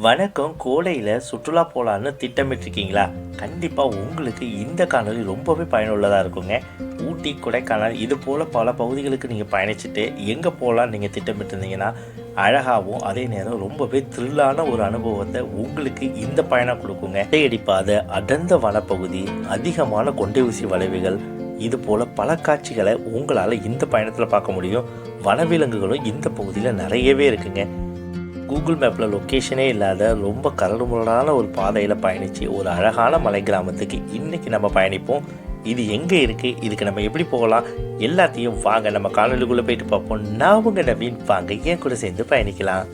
வணக்கம். கோடையில் சுற்றுலா போகலான்னு திட்டமிட்டிருக்கீங்களா? கண்டிப்பாக உங்களுக்கு இந்த காணொளி ரொம்பவே பயனுள்ளதாக இருக்குங்க. ஊட்டி, கொடைக்கானல் இது போல் பல பகுதிகளுக்கு நீங்கள் பயணிச்சுட்டு எங்கே போகலான்னு நீங்கள் திட்டமிட்டிருந்தீங்கன்னா அழகாகவும் அதே நேரம் ரொம்பவே த்ரில்லான ஒரு அனுபவத்தை உங்களுக்கு இந்த பயணம் கொடுக்குங்க. அடிப்பாத அடர்ந்த வனப்பகுதி, அதிகமான கொண்டை ஊசி வளைவுகள், இது போல் பல காட்சிகளை உங்களால் இந்த பயணத்தில் பார்க்க முடியும். வனவிலங்குகளும் இந்த பகுதியில் நிறையவே இருக்குங்க. கூகுள் மேப்பில் லொக்கேஷனே இல்லாத ரொம்ப கரடுமுரடான ஒரு பாதையில் பயணித்து ஒரு அழகான மலை கிராமத்துக்கு இன்றைக்கி நம்ம பயணிப்போம். இது எங்கே இருக்குது, இதுக்கு நம்ம எப்படி போகலாம், எல்லாத்தையும் வாங்க நம்ம காணொலிக்குள்ளே போயிட்டு பார்ப்போம். நான் உங்கள் நவீன், வாங்க என் கூட சேர்ந்து பயணிக்கலாம்.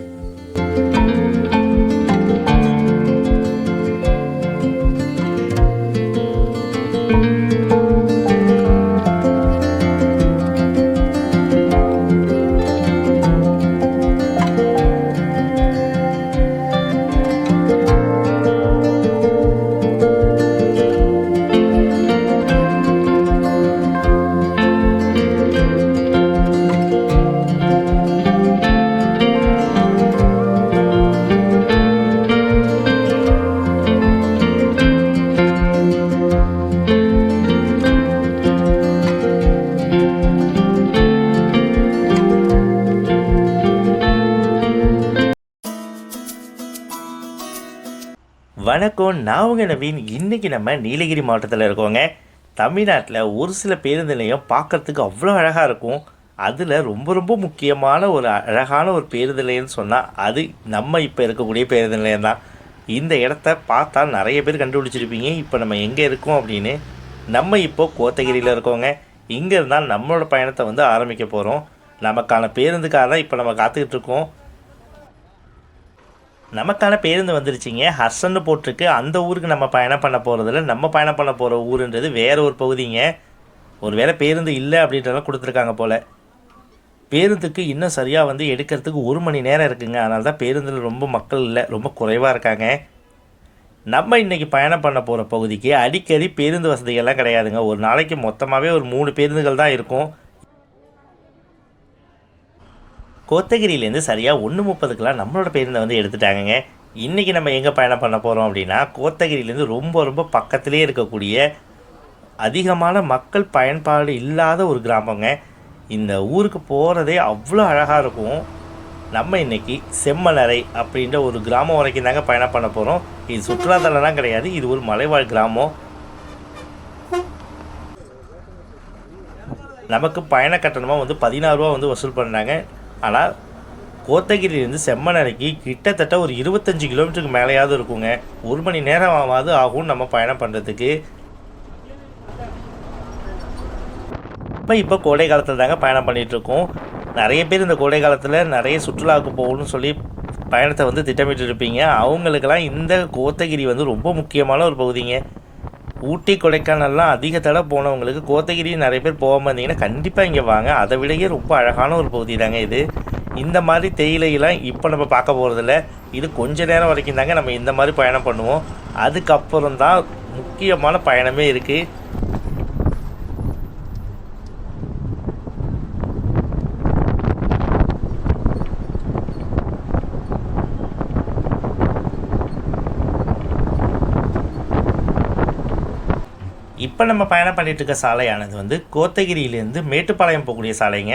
வணக்கம், நான் உங்கள் நவீன். இன்றைக்கி நம்ம நீலகிரி மாவட்டத்தில் இருக்கோங்க. தமிழ்நாட்டில் ஒரு சில பேருந்து நிலையம் பார்க்குறதுக்கு அவ்வளோ அழகாக இருக்கும். அதில் ரொம்ப ரொம்ப முக்கியமான ஒரு அழகான ஒரு பேருந்து நிலையம்னு சொன்னால் அது நம்ம இப்போ இருக்கக்கூடிய பேருந்து நிலையம் தான். இந்த இடத்த பார்த்தா நிறைய பேர் கண்டுபிடிச்சிருப்பீங்க இப்போ நம்ம எங்கே இருக்கோம் அப்படின்னு. நம்ம இப்போ கோத்தகிரியில் இருக்கோங்க. இங்கே இருந்தால் நம்மளோட பயணத்தை ஆரம்பிக்க போகிறோம். நமக்கான பேருந்துக்காக தான் இப்போ நம்ம காத்துக்கிட்டு இருக்கோம். நமக்கான பேருந்து வந்துருச்சிங்க. ஹர்ஷன்னு போட்டிருக்கு. அந்த ஊருக்கு நம்ம பயணம் பண்ண போகிறதில்ல. நம்ம பயணம் பண்ண போகிற ஊருன்றது வேறு ஒரு பகுதிங்க. ஒரு வேளை பேருந்து இல்லை அப்படின்றலாம் கொடுத்துருக்காங்க போல். பேருந்துக்கு இன்னும் சரியாக எடுக்கிறதுக்கு 1 மணி நேரம் இருக்குங்க. அதனால தான் பேருந்தில் ரொம்ப மக்கள் இல்லை, ரொம்ப குறைவாக இருக்காங்க. நம்ம இன்றைக்கி பயணம் பண்ண போகிற பகுதிக்கு அடிக்கடி பேருந்து வசதிகள்லாம் கிடையாதுங்க. ஒரு நாளைக்கு மொத்தமாகவே ஒரு 3 பேருந்துகள் தான் இருக்கும். கோத்தகிரியிலேருந்து சரியாக 1:30க்கெலாம் நம்மளோட பேருந்தை எடுத்துட்டாங்கங்க. இன்றைக்கி நம்ம எங்கே பயணம் பண்ண போகிறோம் அப்படின்னா, கோத்தகிரியிலேருந்து ரொம்ப ரொம்ப பக்கத்திலே இருக்கக்கூடிய அதிகமான மக்கள் பயன்பாடு இல்லாத ஒரு கிராமங்க. இந்த ஊருக்கு போகிறதே அவ்வளோ அழகாக இருக்கும். நம்ம இன்றைக்கி செம்மனரை அப்படின்ற ஒரு கிராமம் வரைக்கும் தாங்க பயணம் பண்ண போகிறோம். இது சுற்றுலாத்தலம்லாம் கிடையாது, இது ஒரு மலைவாழ் கிராமம். நமக்கு பயண கட்டணமாக 16 ரூபா வசூல் பண்ணாங்க. ஆனால் கோத்தகிரியிலேருந்து செம்மனரைக்கு கிட்டத்தட்ட ஒரு 25 கிலோமீட்டருக்கு மேலேயாவது இருக்குங்க. 1 மணி நேரமாவது ஆகும் நம்ம பயணம் பண்ணுறதுக்கு. இப்போ கோடை காலத்தில் தாங்க பயணம் பண்ணிகிட்ருக்கோம். நிறைய பேர் இந்த கோடை காலத்தில் நிறைய சுற்றுலாவுக்கு போகணும்னு சொல்லி பயணத்தை திட்டமிட்டு இருப்பீங்க. அவங்களுக்கெல்லாம் இந்த கோத்தகிரி ரொம்ப முக்கியமான ஒரு பகுதிங்க. ஊட்டி, கொடைக்கானல்லாம் அதிக தடவை போனவங்களுக்கு கோத்தகிரி நிறைய பேர் போகாமல் இருந்தீங்கன்னா கண்டிப்பாக இங்கே வாங்க. அதை விடையே ரொம்ப அழகான ஒரு பகுதி தாங்க இது. இந்த மாதிரி தேயிலையெல்லாம் இப்போ நம்ம பார்க்க போகிறதில்ல. இது கொஞ்ச நேரம் வரைக்கும் தாங்க நம்ம இந்த மாதிரி பயணம் பண்ணுவோம். அதுக்கப்புறம் தான் முக்கியமான பயணமே இருக்குது. இப்போ நம்ம பயணம் பண்ணிட்டு இருக்க சாலையானது கோத்தகிரியிலேருந்து மேட்டுப்பாளையம் போகக்கூடிய சாலைங்க.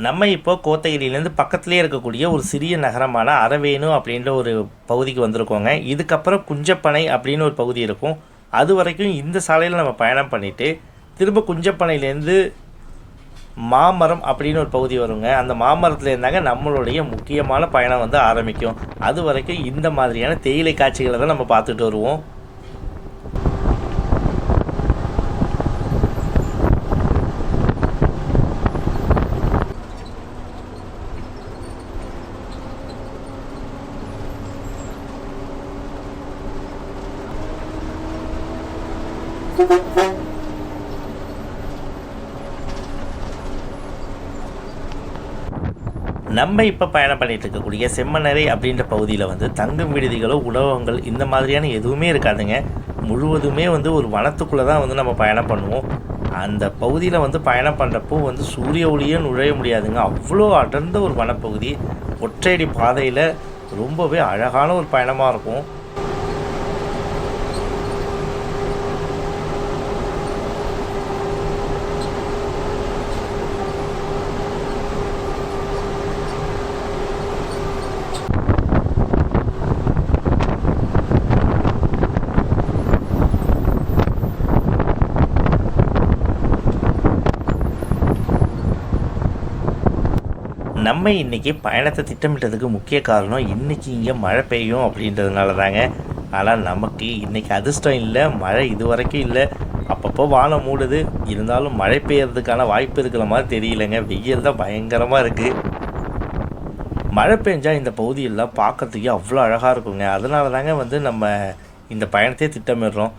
நம்ம இப்போ கோத்தகிரியிலேருந்து பக்கத்துலேயே இருக்கக்கூடிய ஒரு சிறிய நகரமான அரவேணு அப்படின்ற ஒரு பகுதிக்கு வந்திருக்கோங்க. இதுக்கப்புறம் குஞ்சப்பனை அப்படின்னு ஒரு பகுதி இருக்கும். அது வரைக்கும் இந்த சாலையில் நம்ம பயணம் பண்ணிவிட்டு திரும்ப குஞ்சப்பனையிலேருந்து மாமரம் அப்படின்னு ஒரு பகுதி வருங்க. அந்த மாமரத்தில் இருந்தாங்க நம்மளுடைய முக்கியமான பயணம் ஆரம்பிக்கும். அது வரைக்கும் இந்த மாதிரியான தேயிலை காட்சிகளை தான் நம்ம பார்த்துட்டு வருவோம். நம்ம இப்போ பயணம் பண்ணிகிட்டு இருக்கக்கூடிய செம்மனரை அப்படின்ற பகுதியில் தங்கும் விடுதிகளோ உணவகங்கள் இந்த மாதிரியான எதுவுமே இருக்காதுங்க. முழுவதுமே ஒரு வனத்துக்குள்ளே தான் நம்ம பயணம் பண்ணுவோம். அந்த பகுதியில் வந்து பயணம் பண்ணுறப்போ வந்து சூரிய ஒளியே நுழைய முடியாதுங்க. அவ்வளோ அடர்ந்த ஒரு வனப்பகுதி. ஒற்றையடி பாதையில் ரொம்பவே அழகான ஒரு பயணமாக இருக்கும். நம்ம இன்றைக்கி பயணத்தை திட்டமிட்டதுக்கு முக்கிய காரணம் இன்றைக்கி இங்கே மழை பெய்யும் அப்படின்றதுனால தாங்க. ஆனால் நமக்கு இன்றைக்கி அதிர்ஷ்டம் இல்லை, மழை இதுவரைக்கும் இல்லை. அப்பப்போ வானம் மூடுது, இருந்தாலும் மழை பெய்யறதுக்கான வாய்ப்பு இருக்கிற மாதிரி தெரியலைங்க. வெயில் தான் பயங்கரமாக இருக்குது. மழை பெஞ்சால் இந்த பகுதியெல்லாம் பார்க்கறதுக்கே அவ்வளோ அழகாக இருக்குங்க. அதனால தாங்க வந்து நம்ம இந்த பயணத்தையே திட்டமிடுறோம்.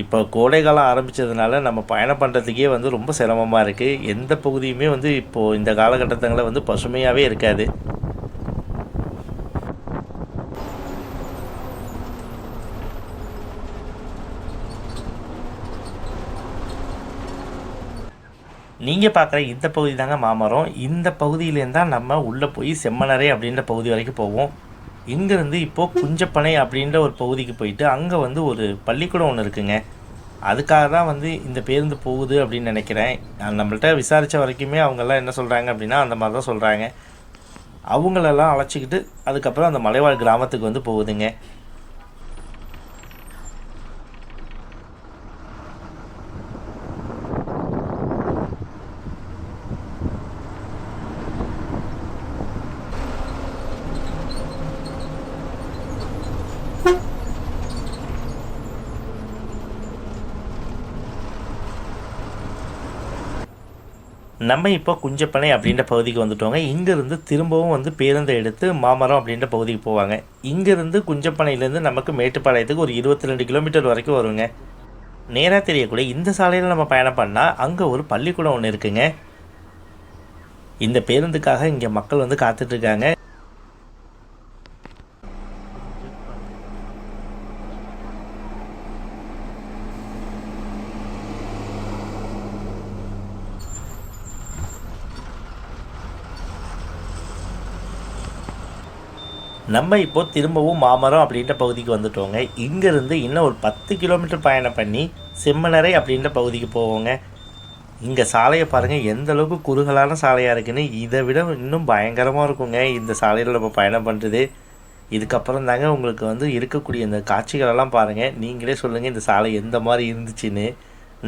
இப்போ கோடைக்காலம் ஆரம்பித்ததுனால நம்ம பயணம் பண்ணுறதுக்கே வந்து ரொம்ப சிரமமாக இருக்குது. எந்த பகுதியுமே வந்து இப்போது இந்த காலகட்டத்தில் வந்து பசுமையாகவே இருக்காது. நீங்கள் பார்க்குற இந்த பகுதி தாங்க மாமரம். இந்த பகுதியிலேருந்து தான் நம்ம உள்ளே போய் செம்மனரை அப்படின்ற பகுதி வரைக்கும் போவோம். இங்கேருந்து இப்போது குஞ்சப்பனை அப்படின்ற ஒரு பகுதிக்கு போயிட்டு அங்கே வந்து ஒரு பள்ளிக்கூடம் ஒன்று இருக்குங்க. அதுக்காக தான் வந்து இந்த பேருந்து போகுது அப்படின்னு நினைக்கிறேன். நம்மள்ட்ட விசாரித்த வரைக்குமே அவங்கெல்லாம் என்ன சொல்கிறாங்க அப்படின்னா அந்த மாதிரி தான் சொல்கிறாங்க. அவங்களெல்லாம் அழைச்சிக்கிட்டு அதுக்கப்புறம் அந்த மலைவாழ் கிராமத்துக்கு வந்து போகுதுங்க. நம்ம இப்போ குஞ்சப்பனை அப்படின்ற பகுதிக்கு வந்துட்டோங்க. இங்கேருந்து திரும்பவும் வந்து பேருந்தை எடுத்து மாமரம் அப்படின்ற பகுதிக்கு போவாங்க. இங்கேருந்து குஞ்சப்பனையிலேருந்து நமக்கு மேட்டுப்பாளையத்துக்கு ஒரு 22 கிலோமீட்டர் வரைக்கும் வருங்க. நேராக தெரியக்கூடிய இந்த சாலையில் நம்ம பயணம் பண்ணால் அங்கே ஒரு பள்ளிக்கூடம் ஒன்று இருக்குங்க. இந்த பேருந்துக்காக இங்கே மக்கள் வந்து காத்துட்ருக்காங்க. நம்ம இப்போது திரும்பவும் மாமரம் அப்படின்ற பகுதிக்கு வந்துட்டோங்க. இங்கேருந்து இன்னும் ஒரு 10 கிலோமீட்டர் பயணம் பண்ணி செம்மனரை அப்படின்ற பகுதிக்கு போவோங்க. இங்கே சாலையை பாருங்கள் எந்த அளவுக்கு குறுகலான சாலையாக இருக்குன்னு. இதை விட இன்னும் பயங்கரமாக இருக்குங்க இந்த சாலையில் நம்ம பயணம் பண்ணுறது. இதுக்கப்புறம் தாங்க உங்களுக்கு வந்து இருக்கக்கூடிய இந்த காட்சிகளெல்லாம் பாருங்கள். நீங்களே சொல்லுங்கள் இந்த சாலை எந்த மாதிரி இருந்துச்சுன்னு.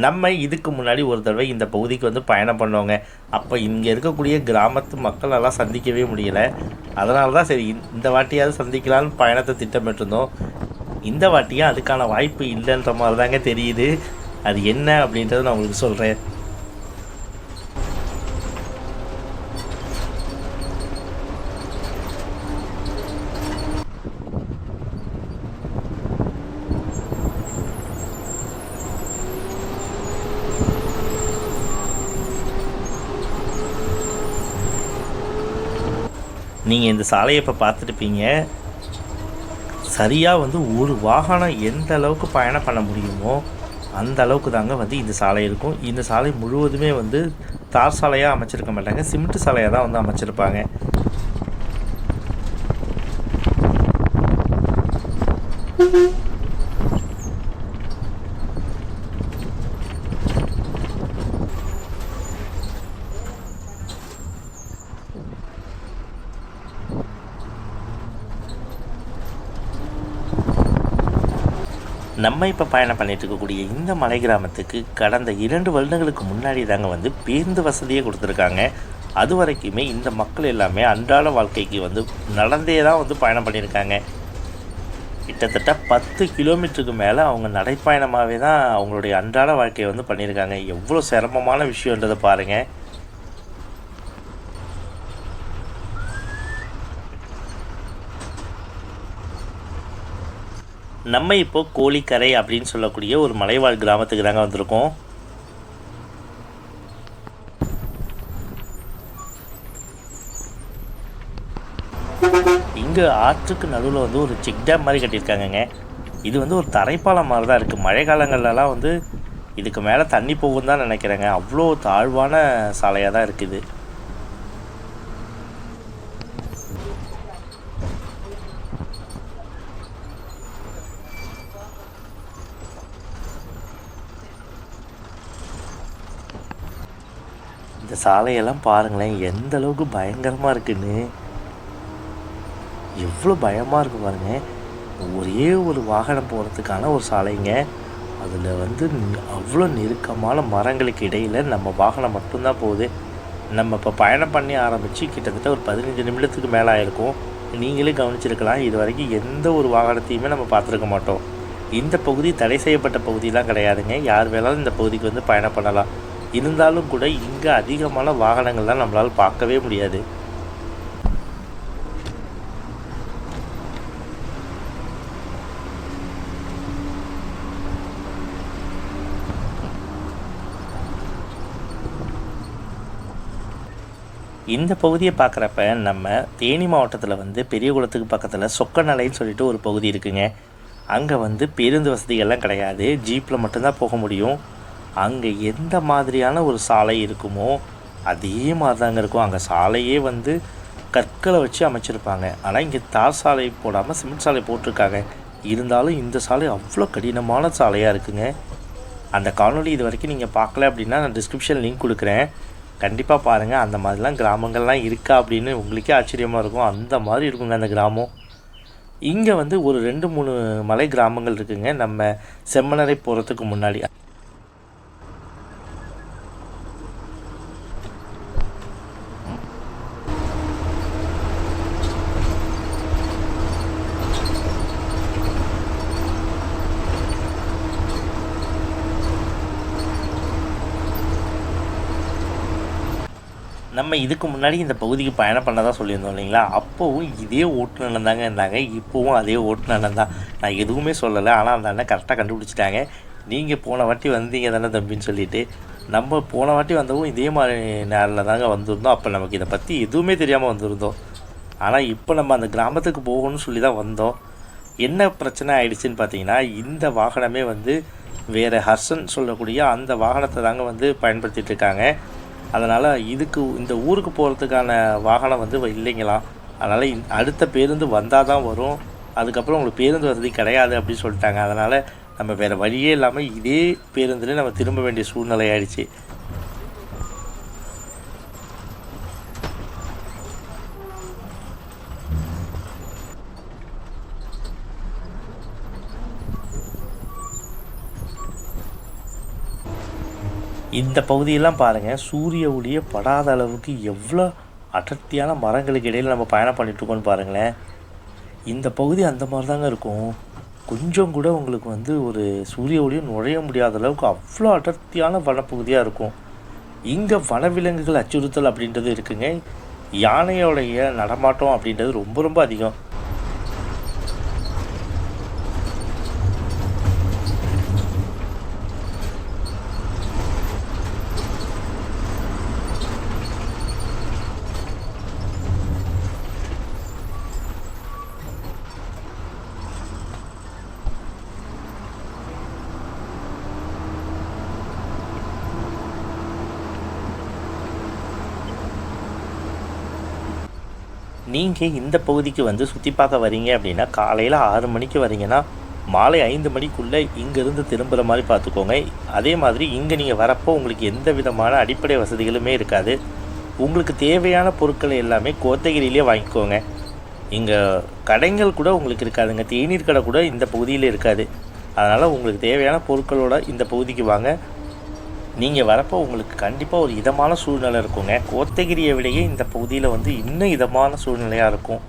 நம்ம இதுக்கு முன்னாடி ஒரு தடவை இந்த பகுதிக்கு வந்து பயணம் பண்ணோங்க. அப்போ இங்கே இருக்கக்கூடிய கிராமத்து மக்களெல்லாம் சந்திக்கவே முடியலை. அதனால தான் சரி இந்த வாட்டியாவது சந்திக்கலான்னு பயணத்தை திட்டமிட்டிருந்தோம். இந்த வாட்டியும் அதுக்கான வாய்ப்பு இல்லைன்ற மாதிரி தாங்க தெரியுது. அது என்ன அப்படின்றத நான் உங்களுக்கு சொல்கிறேன். நீங்கள் இந்த சாலையை இப்போ பார்த்துருப்பீங்க. சரியாக வந்து ஒரு வாகனம் எந்த அளவுக்கு பயணம் பண்ண முடியுமோ அந்த அளவுக்கு தாங்க வந்து இந்த சாலை இருக்கும். இந்த சாலை முழுவதுமே வந்து தார் சாலையாக அமைச்சிருக்க மாட்டாங்க, சிமெண்ட் சாலையாக தான் வந்து அமைச்சிருப்பாங்க. நம்ம இப்போ பயணம் பண்ணிட்டு இருக்கக்கூடிய இந்த மலை கிராமத்துக்கு கடந்த 2 வருடங்களுக்கு முன்னாடி தாங்க வந்து பேருந்து வசதியே கொடுத்துருக்காங்க. அது வரைக்குமே இந்த மக்கள் எல்லாமே அன்றாட வாழ்க்கைக்கு வந்து நடந்தே தான் வந்து பயணம் பண்ணியிருக்காங்க. கிட்டத்தட்ட 10 கிலோமீட்டருக்கு மேலே அவங்க நடைப்பயணமாகவே தான் அவங்களுடைய அன்றாட வாழ்க்கையை வந்து பண்ணியிருக்காங்க. எவ்வளோ சிரமமான விஷயன்றதை பாருங்கள். நம்ம இப்போது கோழிக்கரை அப்படின்னு சொல்லக்கூடிய ஒரு மலைவாழ் கிராமத்துக்கு தாங்க வந்திருக்கோம். இங்கே ஆற்றுக்கு நடுவில் வந்து ஒரு செக் டேம் மாதிரி கட்டியிருக்காங்கங்க. இது வந்து ஒரு தரைப்பாலம் மாதிரி தான் இருக்குது. மழை காலங்கள்லாம் வந்து இதுக்கு மேலே தண்ணி போகும் தான் நினைக்கிறேங்க. அவ்வளோ தாழ்வான சாலையாக தான் இருக்குது. இந்த சாலையெல்லாம் பாருங்களேன் எந்த அளவுக்கு பயங்கரமாக இருக்குன்னு. எவ்வளோ பயமாக இருக்குது பாருங்கள். ஒரே ஒரு வாகனம் போகிறதுக்கான ஒரு சாலைங்க. அதில் வந்து அவ்வளோ நெருக்கமான மரங்களுக்கு இடையில் நம்ம வாகனம் மட்டும்தான் போகுது. நம்ம இப்போ பயணம் பண்ணி ஆரம்பித்து கிட்டத்தட்ட ஒரு 15 நிமிடத்துக்கு மேலே ஆகிருக்கும். நீங்களே கவனிச்சிருக்கலாம், இது வரைக்கும் எந்த ஒரு வாகனத்தையுமே நம்ம பார்த்துருக்க மாட்டோம். இந்த பகுதி தடை செய்யப்பட்ட பகுதியெலாம் கிடையாதுங்க. யார் வேணாலும் இந்த பகுதிக்கு வந்து பயணம் பண்ணலாம். இருந்தாலும் கூட இங்கே அதிகமான வாகனங்கள்லாம் நம்மளால் பார்க்கவே முடியாது. இந்த பகுதியை பார்க்குறப்ப நம்ம தேனி மாவட்டத்தில் வந்து பெரியகுளத்துக்கு பக்கத்தில் சொக்கநலைன்னு சொல்லிட்டு ஒரு பகுதி இருக்குங்க. அங்கே வந்து பேருந்து வசதிகள்லாம் கிடையாது. ஜீப்பில் மட்டும்தான் போக முடியும். அங்கே எந்த மாதிரியான ஒரு சாலை இருக்குமோ அதே மாதிரி தாங்க இருக்கும். அங்கே சாலையே வந்து கற்களை வச்சு அமைச்சிருப்பாங்க. ஆனால் இங்கே தார் சாலை போடாமல் சிமெண்ட் சாலை போட்டிருக்காங்க. இருந்தாலும் இந்த சாலை அவ்வளோ கடினமான சாலையாக இருக்குங்க. அந்த காணொலி இது வரைக்கும் நீங்கள் பார்க்கல அப்படின்னா நான் டிஸ்கிரிப்ஷன் லிங்க் கொடுக்குறேன், கண்டிப்பாக பாருங்கள். அந்த மாதிரிலாம் கிராமங்கள்லாம் இருக்கா அப்படின்னு உங்களுக்கே ஆச்சரியமாக இருக்கும். அந்த மாதிரி இருக்குங்க அந்த கிராமம். இங்கே வந்து ஒரு 2-3 மலை கிராமங்கள் இருக்குங்க நம்ம செம்மனரை போகிறதுக்கு முன்னாடி. நம்ம இதுக்கு முன்னாடி இந்த பகுதிக்கு பயணம் பண்ண தான் சொல்லியிருந்தோம் இல்லைங்களா? அப்போவும் இதே ஓட்டுநர் தாங்க இருந்தாங்க. இப்போவும் அதே ஓட்டுநர் தான். நான் எதுவுமே சொல்லலை. ஆனால் அந்த அண்ணன் கரெக்டாக கண்டுபிடிச்சிட்டாங்க. நீங்கள் போன வாட்டி வந்தீங்க தானே தம்பின்னு சொல்லிவிட்டு. நம்ம போன வாட்டி வந்தவும் இதே மாதிரி நேரில் தாங்க வந்திருந்தோம். அப்போ நமக்கு இதை பற்றி எதுவுமே தெரியாமல் வந்திருந்தோம். ஆனால் இப்போ நம்ம அந்த கிராமத்துக்கு போகணும்னு சொல்லி தான் வந்தோம். என்ன பிரச்சனை ஆயிடுச்சுன்னு பார்த்தீங்கன்னா, இந்த வாகனமே வந்து வேறு ஹர்ஷன் சொல்லக்கூடிய அந்த வாகனத்தை தாங்க வந்து பயன்படுத்திகிட்டு இருக்காங்க. அதனால் இந்த ஊருக்கு போகிறதுக்கான வாகனம் வந்து இல்லைங்களாம். அதனால் அடுத்த பேருந்து வந்தால் தான் வரும். அதுக்கப்புறம் உங்களுக்கு பேருந்து வசதி கிடையாது அப்படின்னு சொல்லிட்டாங்க. அதனால் நம்ம வேறு வழியே இல்லாமல் இதே பேருந்துலேயே நம்ம திரும்ப வேண்டிய சூழ்நிலை ஆயிடுச்சு. இந்த பகுதியெல்லாம் பாருங்கள், சூரிய ஒளியே படாத அளவுக்கு எவ்வளோ அடர்த்தியான மரங்களுக்கு இடையில் நம்ம பயணம் பண்ணிகிட்ருக்கோன்னு பாருங்களேன். இந்த பகுதி அந்த மாதிரி தாங்க இருக்கும். கொஞ்சம் கூட உங்களுக்கு வந்து ஒரு சூரிய ஒளியும் நுழைய முடியாத அளவுக்கு அவ்வளோ அடர்த்தியான வனப்பகுதியாக இருக்கும். இங்கே வனவிலங்குகள் அச்சுறுத்தல் அப்படின்றது இருக்குங்க. யானையோடைய நடமாட்டம் அப்படின்றது ரொம்ப ரொம்ப அதிகம். நீங்கள் இந்த பகுதிக்கு வந்து சுற்றி பார்க்க வரீங்க அப்படின்னா காலையில் 6 மணிக்கு வரீங்கன்னா மாலை 5 மணிக்குள்ளே இங்கேருந்து திரும்புகிற மாதிரி பார்த்துக்கோங்க. அதே மாதிரி இங்கே நீங்கள் வரப்போ உங்களுக்கு எந்த விதமான அடிப்படை வசதிகளுமே இருக்காது. உங்களுக்கு தேவையான பொருட்களை எல்லாமே கோத்தகிரியிலே வாங்கிக்கோங்க. இங்கே கடைகள் கூட உங்களுக்கு இருக்காதுங்க. தேநீர் கடை கூட இந்த பகுதியில் இருக்காது. அதனால் உங்களுக்கு தேவையான பொருட்களோட இந்த பகுதிக்கு வாங்க. நீங்கள் வரப்போ உங்களுக்கு கண்டிப்பாக ஒரு இதமான சூழ்நிலை இருக்குங்க. கோத்தகிரியை விடையே இந்த பகுதியில் வந்து இன்னும் இதமான சூழ்நிலையாக இருக்கும்.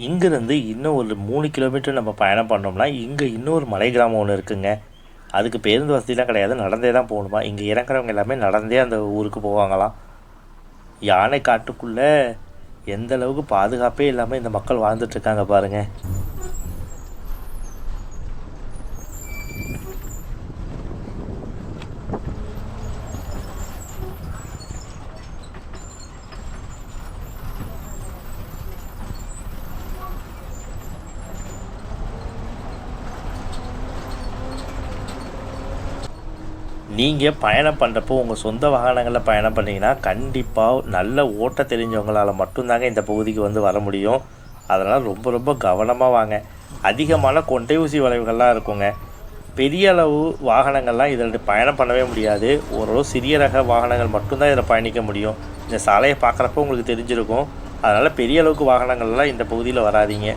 இங்கேருந்து இன்னும் ஒரு 3 கிலோமீட்டர் நம்ம பயணம் பண்ணோம்னா இங்கே இன்னொரு மலை கிராமம் ஒன்று இருக்குங்க. அதுக்கு பேருந்து வசதிலாம் கிடையாது, நடந்தே தான் போகணுமா. இங்கே இறங்குறவங்க எல்லாமே நடந்தே அந்த ஊருக்கு போவாங்களாம். யானை காட்டுக்குள்ளே எந்த அளவுக்கு பாதுகாப்பே இல்லாமல் இந்த மக்கள் வாழ்ந்துட்டுருக்காங்க பாருங்கள். நீங்கள் பயணம் பண்ணுறப்போ உங்கள் சொந்த வாகனங்களில் பயணம் பண்ணிங்கன்னா கண்டிப்பாக நல்ல ஓட்ட தெரிஞ்சவங்களால் மட்டும்தாங்க இந்த பகுதிக்கு வந்து வர முடியும். அதனால் ரொம்ப ரொம்ப கவனமாக வாங்க. அதிகமான கொண்டை ஊசி வளைவுகள்லாம் இருக்குங்க. பெரிய அளவு வாகனங்கள்லாம் இதில் பயணம் பண்ணவே முடியாது. ஓரளவு சிறிய ரக வாகனங்கள் மட்டும்தான் இதில் பயணிக்க முடியும். இந்த சாலையை பார்க்குறப்போ உங்களுக்கு தெரிஞ்சிருக்கும். அதனால் பெரிய அளவுக்கு வாகனங்கள்லாம் இந்த பகுதியில் வராதீங்க.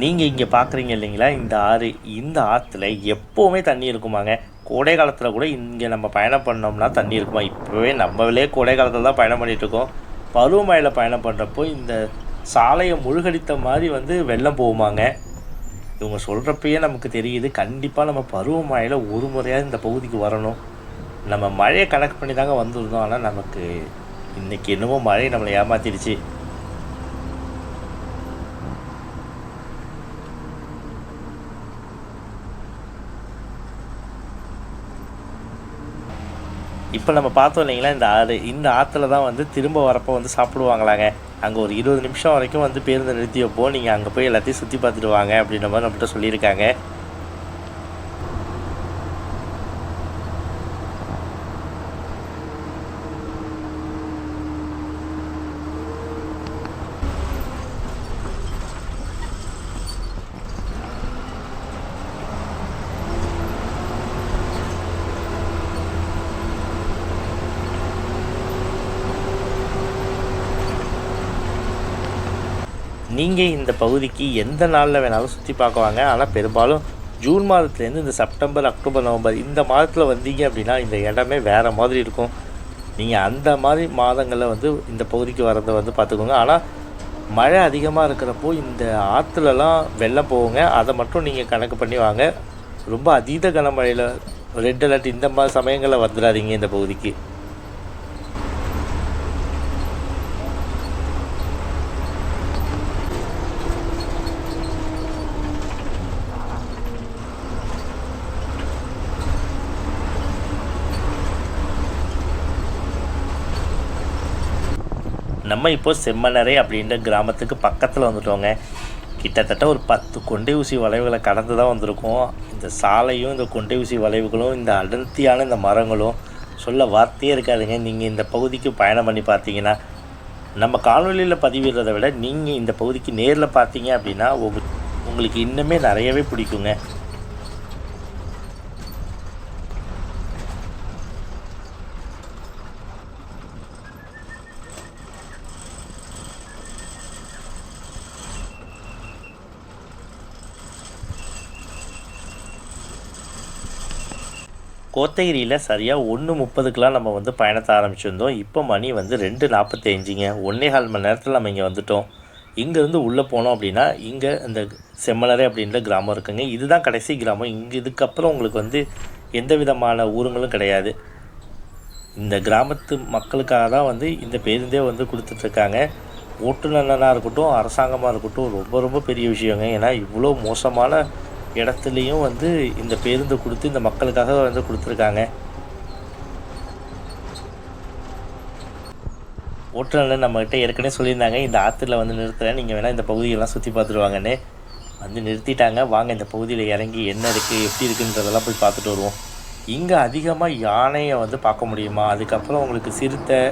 நீங்கள் இங்கே பார்க்குறீங்க இல்லைங்களா இந்த ஆறு, இந்த ஆற்றுல எப்போவுமே தண்ணி இருக்குமாங்க. கோடை காலத்தில் கூட இங்கே நம்ம பயணம் பண்ணோம்னா தண்ணி இருக்குமா. இப்போவே நம்மளே கோடை காலத்தில் தான் பயணம் பண்ணிகிட்ருக்கோம். பருவமழையில் பயணம் பண்ணுறப்போ இந்த சாலையை முழுகடித்த மாதிரி வந்து வெள்ளம் போகுமாங்க. இவங்க சொல்கிறப்பயே நமக்கு தெரியுது. கண்டிப்பாக நம்ம பருவமழையில் ஒரு முறையாக இந்த பகுதிக்கு வரணும். நம்ம மழையை கணக்கு பண்ணி தாங்க வந்துருந்தோம். ஆனால் நமக்கு இன்றைக்கி என்னமோ மழை நம்மளை ஏமாத்திடுச்சு. இப்போ நம்ம பார்த்தோம் இல்லைங்களா இந்த ஆறு, இந்த ஆற்றுல தான் வந்து திரும்ப வரப்போ வந்து சாப்பிடுவாங்களாங்க. அங்கே ஒரு 20 நிமிஷம் வரைக்கும் வந்து பேருந்து நிறுத்தி வைப்போம், நீங்கள் அங்கே போய் எல்லாத்தையும் சுற்றி பார்த்துட்டு வாங்க அப்படின்ற மாதிரி நம்மகிட்ட சொல்லியிருக்காங்க. நீங்கள் இந்த பகுதிக்கு எந்த நாளில் வேணாலும் சுற்றி பார்க்க வாங்க. ஆனால் பெரும்பாலும் ஜூன் மாதத்துலேருந்து இந்த செப்டம்பர், அக்டோபர், நவம்பர் இந்த மாதத்தில் வந்தீங்க அப்படின்னா இந்த இடமே வேறு மாதிரி இருக்கும். நீங்கள் அந்த மாதிரி மாதங்களில் வந்து இந்த பகுதிக்கு வரதை வந்து பார்த்துக்கோங்க. ஆனால் மழை அதிகமாக இருக்கிறப்போ இந்த ஆற்றுலலாம் வெள்ளம் போகுங்க. அதை மட்டும் நீங்கள் கணக்கு பண்ணி வாங்க. ரொம்ப அதீத கனமழையில் ரெட் அலர்ட் இந்த மாதிரி சமயங்களில் வந்துடாதீங்க இந்த பகுதிக்கு. நம்ம இப்போ செம்மனரை அப்படின்ற கிராமத்துக்கு பக்கத்தில் வந்துட்டோங்க. கிட்டத்தட்ட ஒரு 10 கொண்டை ஊசி வளைவுகளை கடந்து தான் வந்திருக்கோம். இந்த சாலையும் இந்த கொண்டை ஊசி வளைவுகளும் இந்த அடர்த்தியான இந்த மரங்களும் சொல்ல வார்த்தையே இருக்காதுங்க. நீங்கள் இந்த பகுதிக்கு பயணம் பண்ணி பார்த்தீங்கன்னா, நம்ம காணொலியில் பதிவிடுறதை விட நீங்கள் இந்த பகுதிக்கு நேரில் பார்த்தீங்க அப்படின்னா உங்களுக்கு இன்னுமே நிறையவே பிடிக்குங்க. கோத்தகிரியில் சரியாக 1:30க்கெலாம் நம்ம வந்து பயணத்தை ஆரம்பிச்சிருந்தோம். இப்போ மணி வந்து 2:45ங்க. 1.25 மணி நேரத்தில் நம்ம இங்கே வந்துவிட்டோம். இங்கேருந்து உள்ளே போனோம் அப்படின்னா இங்கே இந்த செம்மலரை அப்படின்ற கிராமம் இருக்குங்க. இதுதான் கடைசி கிராமம். இதுக்கப்புறம் உங்களுக்கு வந்து எந்த விதமான ஊருங்களும் கிடையாது. இந்த கிராமத்து மக்களுக்காக தான் வந்து இந்த பேருந்தே வந்து கொடுத்துட்ருக்காங்க. ஓட்டுநராக இருக்கட்டும், அரசாங்கமாக இருக்கட்டும், ரொம்ப ரொம்ப பெரிய விஷயங்க. ஏன்னா இவ்வளோ மோசமான இடத்துலையும் வந்து இந்த பேருந்து கொடுத்து இந்த மக்களுக்காக வந்து கொடுத்துருக்காங்க. ஓட்டுநர் நம்மகிட்ட ஏற்கனவே சொல்லியிருந்தாங்க, இந்த ஆற்றுல வந்து நிறுத்துகிறேன், நீங்கள் வேணால் இந்த பகுதியெல்லாம் சுற்றி பார்த்துட்டு வந்து நிறுத்திட்டாங்க. வாங்க இந்த பகுதியில் இறங்கி என்ன இருக்குது, எப்படி இருக்குன்றதெல்லாம் போய் பார்த்துட்டு வருவோம். இங்கே அதிகமாக யானையை வந்து பார்க்க முடியுமா, அதுக்கப்புறம் உங்களுக்கு சிறுத்தை,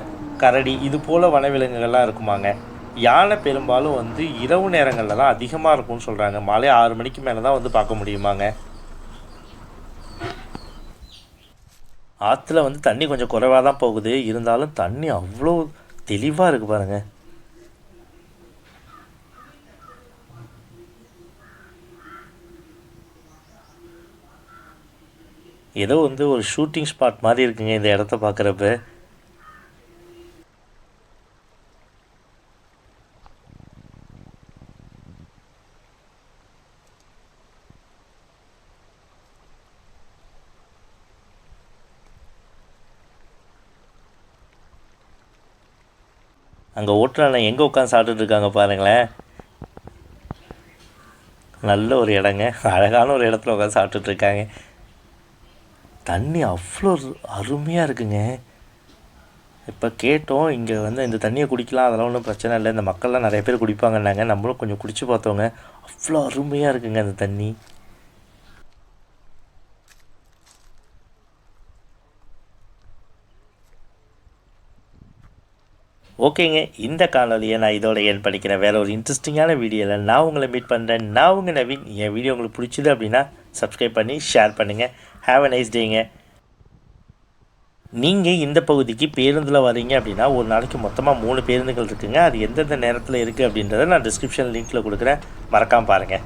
கரடி இது போல் வனவிலங்குகள்லாம் இருக்குமாங்க. யானை பெரும்பாலும் வந்து இரவு நேரங்களில் தான் அதிகமாக இருக்கும்னு சொல்கிறாங்க. மாலை 6 மணிக்கு மேலே தான் வந்து பார்க்க முடியுமாங்க. ஆற்றுல வந்து தண்ணி கொஞ்சம் குறைவாக தான் போகுது, இருந்தாலும் தண்ணி அவ்வளோ தெளிவாக இருக்குது பாருங்கள். ஏதோ வந்து ஒரு ஷூட்டிங் ஸ்பாட் மாதிரி இருக்குங்க இந்த இடத்த பார்க்குறப்ப. அங்கே ஓட்டுறான எங்கே உட்காந்து சாப்பிட்டுட்டு இருக்காங்க பாருங்களேன். நல்ல ஒரு இடங்க, அழகான ஒரு இடத்துல உட்காந்து சாப்பிட்டுட்ருக்காங்க. தண்ணி அவ்வளோ அருமையாக இருக்குங்க. இப்போ கேட்டோம், இங்கே வந்து இந்த தண்ணியை குடிக்கலாம், அதெல்லாம் ஒன்றும் பிரச்சனை இல்லை, இந்த மக்கள்லாம் நிறைய பேர் குடிப்பாங்கன்னாங்க. நம்மளும் கொஞ்சம் குடிச்சு பார்த்தோங்க. அவ்வளோ அருமையாக இருக்குங்க அந்த தண்ணி. ஓகேங்க, இந்த காணொலியை நான் இதோட என் படிக்கிறேன். வேறு ஒரு இன்ட்ரெஸ்டிங்கான வீடியோவில் நான் உங்களை மீட் பண்ணுறேன். நான் உங்கள் நவீன். என் வீடியோ உங்களுக்கு பிடிச்சிது அப்படின்னா சப்ஸ்கிரைப் பண்ணி ஷேர் பண்ணுங்கள். ஹேவ் அ நைஸ் டேங்க. நீங்கள் இந்த பகுதிக்கு பேருந்தில் வரீங்க அப்படின்னா ஒரு நாளைக்கு மொத்தமாக 3 பேருந்துகள் இருக்குங்க. அது எந்தெந்த நேரத்தில் இருக்குது அப்படின்றத நான் டிஸ்கிரிப்ஷன் லிங்க்கில் கொடுக்குறேன், மறக்காமல் பாருங்கள்.